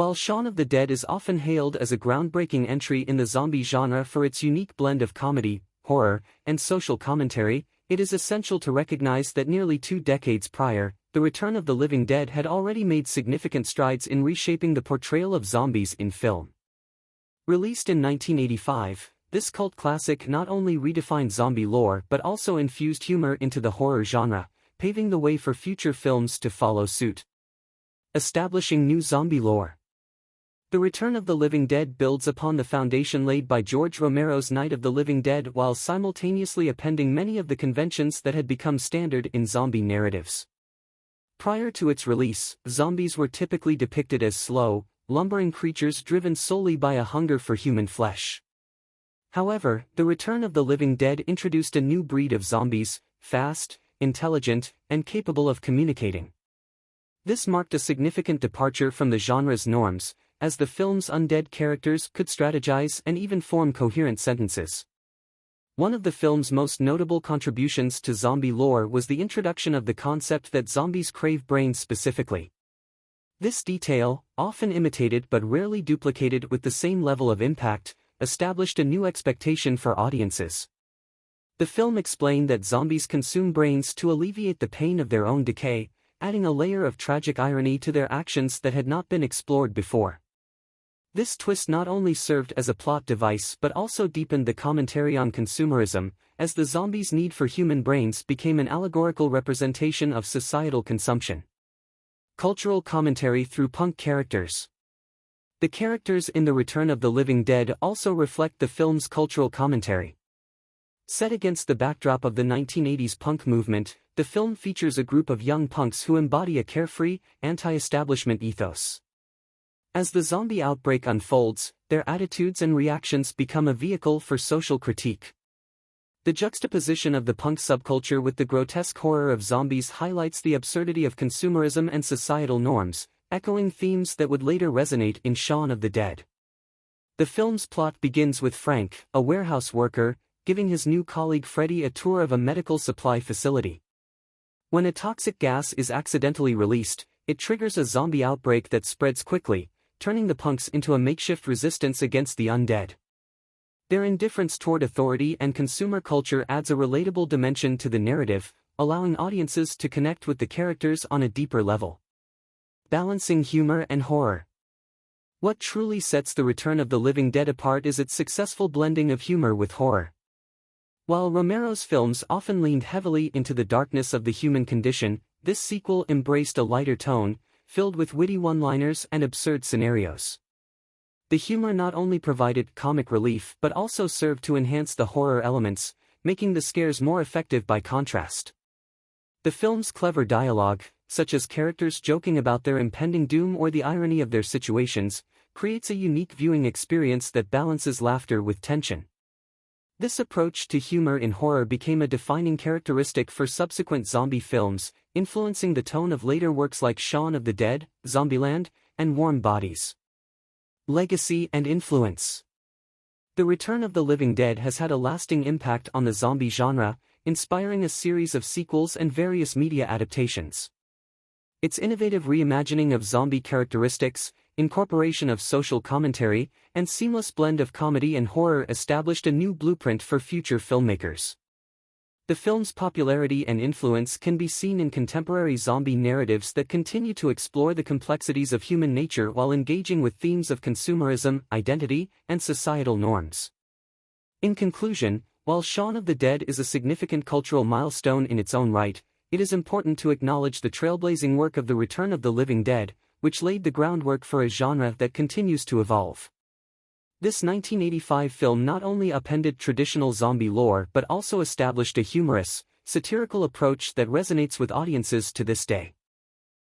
While Shaun of the Dead is often hailed as a groundbreaking entry in the zombie genre for its unique blend of comedy, horror, and social commentary, it is essential to recognize that nearly 2 decades prior, The Return of the Living Dead had already made significant strides in reshaping the portrayal of zombies in film. Released in 1985, this cult classic not only redefined zombie lore but also infused humor into the horror genre, paving the way for future films to follow suit. Establishing new zombie lore. The Return of the Living Dead builds upon the foundation laid by George Romero's Night of the Living Dead while simultaneously appending many of the conventions that had become standard in zombie narratives. Prior to its release, zombies were typically depicted as slow, lumbering creatures driven solely by a hunger for human flesh. However, The Return of the Living Dead introduced a new breed of zombies, fast, intelligent, and capable of communicating. This marked a significant departure from the genre's norms, as the film's undead characters could strategize and even form coherent sentences. One of the film's most notable contributions to zombie lore was the introduction of the concept that zombies crave brains specifically. This detail, often imitated but rarely duplicated with the same level of impact, established a new expectation for audiences. The film explained that zombies consume brains to alleviate the pain of their own decay, adding a layer of tragic irony to their actions that had not been explored before. This twist not only served as a plot device but also deepened the commentary on consumerism, as the zombies' need for human brains became an allegorical representation of societal consumption. Cultural commentary through punk characters. The characters in The Return of the Living Dead also reflect the film's cultural commentary. Set against the backdrop of the 1980s punk movement, the film features a group of young punks who embody a carefree, anti-establishment ethos. As the zombie outbreak unfolds, their attitudes and reactions become a vehicle for social critique. The juxtaposition of the punk subculture with the grotesque horror of zombies highlights the absurdity of consumerism and societal norms, echoing themes that would later resonate in Shaun of the Dead. The film's plot begins with Frank, a warehouse worker, giving his new colleague Freddy a tour of a medical supply facility. When a toxic gas is accidentally released, it triggers a zombie outbreak that spreads quickly, turning the punks into a makeshift resistance against the undead. Their indifference toward authority and consumer culture adds a relatable dimension to the narrative, allowing audiences to connect with the characters on a deeper level. Balancing humor and horror. What truly sets The Return of the Living Dead apart is its successful blending of humor with horror. While Romero's films often leaned heavily into the darkness of the human condition, this sequel embraced a lighter tone, filled with witty one-liners and absurd scenarios. The humor not only provided comic relief but also served to enhance the horror elements, making the scares more effective by contrast. The film's clever dialogue, such as characters joking about their impending doom or the irony of their situations, creates a unique viewing experience that balances laughter with tension. This approach to humor in horror became a defining characteristic for subsequent zombie films, influencing the tone of later works like Shaun of the Dead, Zombieland, and Warm Bodies. Legacy and influence. The Return of the Living Dead has had a lasting impact on the zombie genre, inspiring a series of sequels and various media adaptations. Its innovative reimagining of zombie characteristics, incorporation of social commentary, and seamless blend of comedy and horror established a new blueprint for future filmmakers. The film's popularity and influence can be seen in contemporary zombie narratives that continue to explore the complexities of human nature while engaging with themes of consumerism, identity, and societal norms. In conclusion, while Shaun of the Dead is a significant cultural milestone in its own right, it is important to acknowledge the trailblazing work of The Return of the Living Dead, which laid the groundwork for a genre that continues to evolve. This 1985 film not only upended traditional zombie lore but also established a humorous, satirical approach that resonates with audiences to this day.